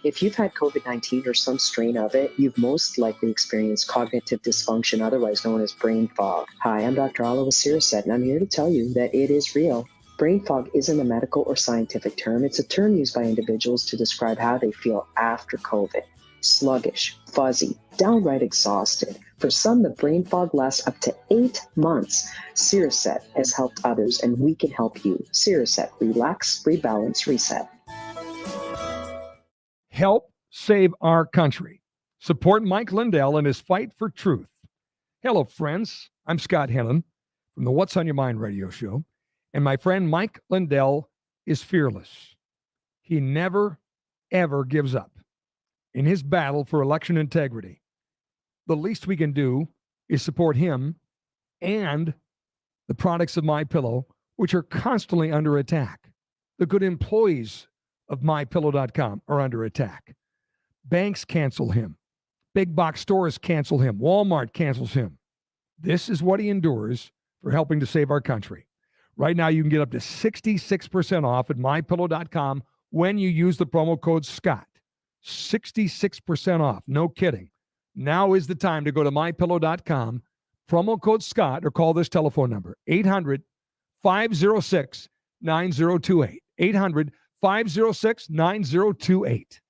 If you've had COVID-19 or some strain of it, you've most likely experienced cognitive dysfunction, otherwise known as brain fog. Hi, I'm Dr. Ala with Siriset, and I'm here to tell you that it is real. Brain fog isn't a medical or scientific term. It's a term used by individuals to describe how they feel after COVID. Sluggish, fuzzy, downright exhausted. For some, the brain fog lasts up to 8 months. Siriset has helped others, and we can help you. Siriset, relax, rebalance, reset. Help save our country. Support Mike Lindell in his fight for truth. Hello, friends. I'm Scott Hennon from the What's on Your Mind radio show. And my friend Mike Lindell is fearless. He never, ever gives up in his battle for election integrity. The least we can do is support him and the products of MyPillow, which are constantly under attack. The good employees of MyPillow.com are under attack. Banks cancel him. Big box stores cancel him. Walmart cancels him. This is what he endures for helping to save our country. Right now, you can get up to 66% off at MyPillow.com when you use the promo code SCOTT. 66% off. No kidding. Now is the time to go to MyPillow.com, promo code SCOTT, or call this telephone number, 800-506-9028. 800-506-9028.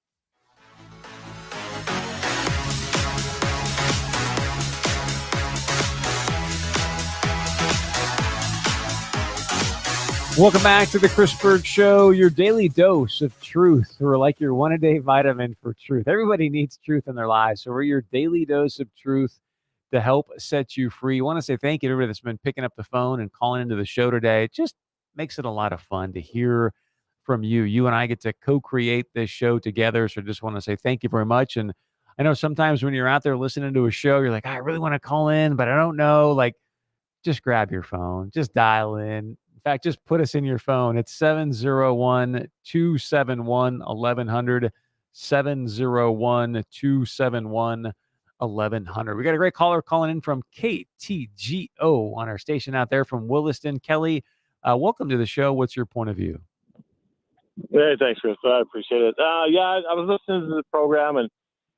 Welcome back to the Chris Berg Show, your daily dose of truth, or like your one-a-day vitamin for truth. Everybody needs truth in their lives, so we're your daily dose of truth to help set you free. I want to say thank you to everybody that's been picking up the phone and calling into the show today. It just makes it a lot of fun to hear from you. You and I get to co-create this show together, so I just want to say thank you very much. And I know sometimes when you're out there listening to a show, you're like, I really want to call in, but I don't know. Like, just grab your phone, just dial in. In fact, just put us in your phone. It's 701-271-1100, 701-271-1100. We got a great caller calling in from KTGO on our station out there from Williston. Kelly, welcome to the show. What's your point of view? Hey, thanks, Chris. I appreciate it. I was listening to the program, and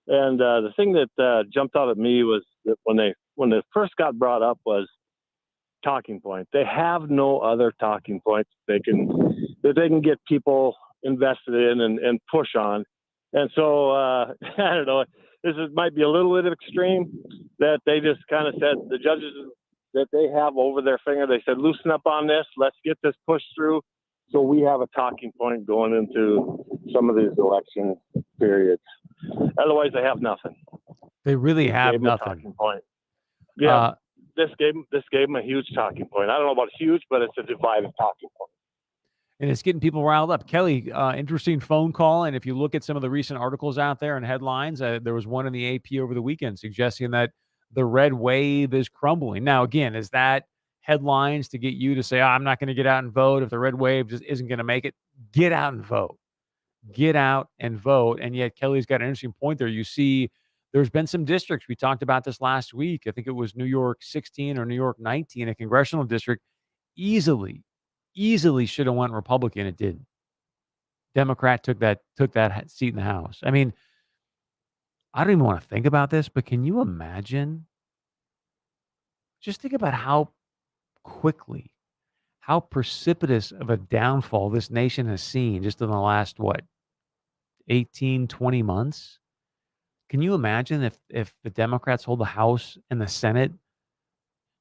the thing that jumped out at me was that when they first got brought up was talking point. They have no other talking points they can get people invested in and push on. And so I don't know. Might be a little bit of extreme that they just kind of said the judges that they have over their finger. They said, loosen up on this. Let's get this pushed through. So we have a talking point going into some of these election periods. Otherwise, they have nothing. They really have nothing. Talking point. Yeah, this gave them a huge talking point. I don't know about huge, but it's a divided talking point. And it's getting people riled up. Kelly, interesting phone call. And if you look at some of the recent articles out there and headlines, there was one in the AP over the weekend suggesting that the red wave is crumbling. Now, again, is that headlines to get you to say, I'm not going to get out and vote if the red wave just isn't going to make it? Get out and vote. Get out and vote. And yet Kelly's got an interesting point there. You see, there's been some districts. We talked about this last week. I think it was New York 16 or New York 19, a congressional district easily should have went Republican. It didn't. Democrat took that seat in the House. I mean, I don't even want to think about this, but can you imagine? Just think about how quickly, how precipitous of a downfall this nation has seen just in the last, 18, 20 months? Can you imagine if the Democrats hold the House and the Senate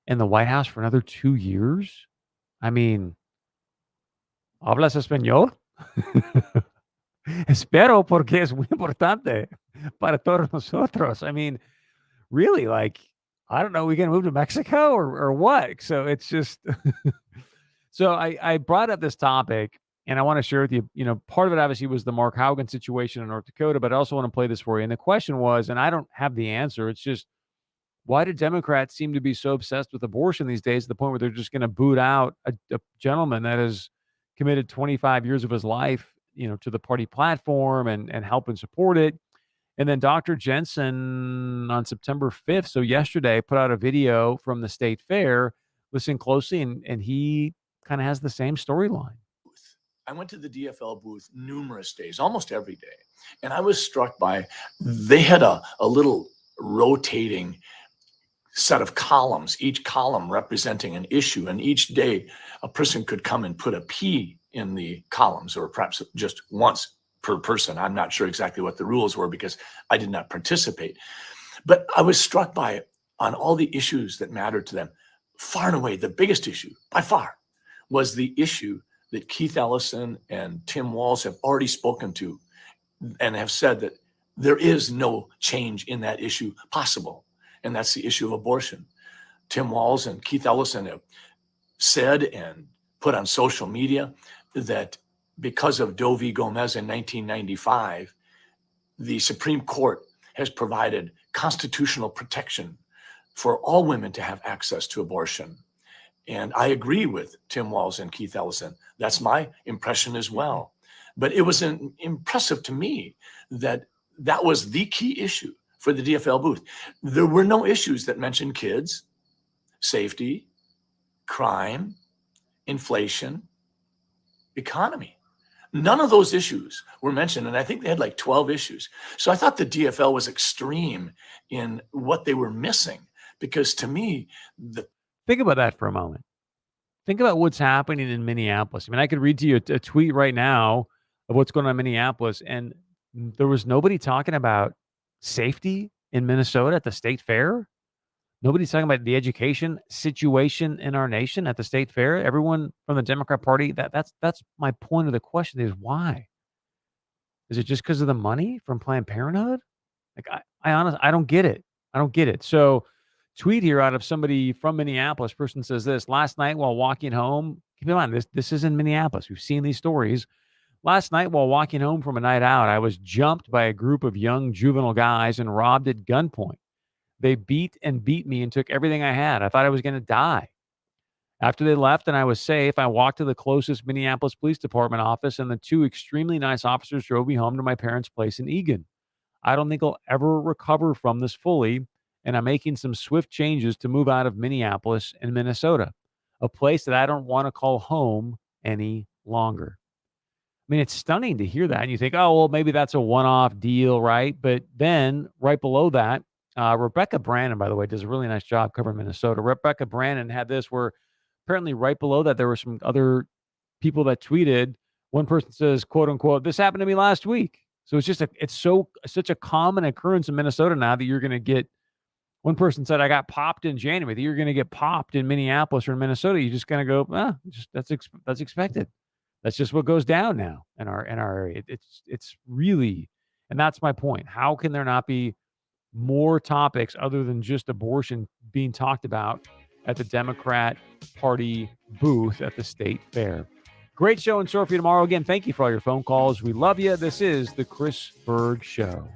and the White House for another 2 years? I mean, ¿hablas español? Espero porque es muy importante para todos nosotros. I mean, really, like, I don't know, we gonna move to Mexico or what? So it's just so I brought up this topic and I want to share with you, part of it obviously was the Mark Haugen situation in North Dakota, but I also want to play this for you. And the question was, and I don't have the answer, it's just why do Democrats seem to be so obsessed with abortion these days to the point where they're just going to boot out a gentleman that has committed 25 years of his life, to the party platform and help and support it. And then Dr. Jensen on September 5th, so yesterday, put out a video from the state fair. Listen closely, and he kind of has the same storyline. I went to the DFL booth numerous days, almost every day. And I was struck by, they had a little rotating set of columns, each column representing an issue. And each day a person could come and put a P in the columns, or perhaps just once per person. I'm not sure exactly what the rules were because I did not participate. But I was struck by it on all the issues that mattered to them. Far and away, the biggest issue by far was the issue that Keith Ellison and Tim Walz have already spoken to and have said that there is no change in that issue possible. And that's the issue of abortion. Tim Walz and Keith Ellison have said and put on social media that because of Doe v. Gomez in 1995, the Supreme Court has provided constitutional protection for all women to have access to abortion. And I agree with Tim Walz and Keith Ellison. That's my impression as well. But it was impressive to me that that was the key issue for the DFL booth. There were no issues that mentioned kids, safety, crime, inflation, economy. None of those issues were mentioned, and I think they had like 12 issues. So I thought the DFL was extreme in what they were missing, because to me, think about that for a moment. Think about what's happening in Minneapolis. I mean, I could read to you a tweet right now of what's going on in Minneapolis, and there was nobody talking about safety in Minnesota at the state fair. Nobody's talking about the education situation in our nation at the state fair. Everyone from the Democrat Party, that's my point of the question is why? Is it just because of the money from Planned Parenthood? Like, I honestly, I don't get it. I don't get it. So tweet here out of somebody from Minneapolis. Person says this: last night while walking home, keep in mind, this is in Minneapolis. We've seen these stories. Last night while walking home from a night out, I was jumped by a group of young juvenile guys and robbed at gunpoint. They beat me and took everything I had. I thought I was going to die. After they left and I was safe, I walked to the closest Minneapolis Police Department office, and the two extremely nice officers drove me home to my parents' place in Eagan. I don't think I'll ever recover from this fully, and I'm making some swift changes to move out of Minneapolis and Minnesota, a place that I don't want to call home any longer. I mean, it's stunning to hear that. And you think, oh, well, maybe that's a one-off deal, right? But then right below that, Rebecca Brannon, by the way, does a really nice job covering Minnesota. Rebecca Brannon had this where apparently right below that, there were some other people that tweeted. One person says, quote unquote, this happened to me last week. So it's just such a common occurrence in Minnesota now that you're going to get, one person said, I got popped in January, that you're going to get popped in Minneapolis or in Minnesota. You're just going to go, that's expected. That's just what goes down now in our area. It's really, and that's my point. How can there not be more topics other than just abortion being talked about at the Democrat Party booth at the state fair? Great show in store for you tomorrow. Again, thank you for all your phone calls. We love you. This is the Chris Berg Show.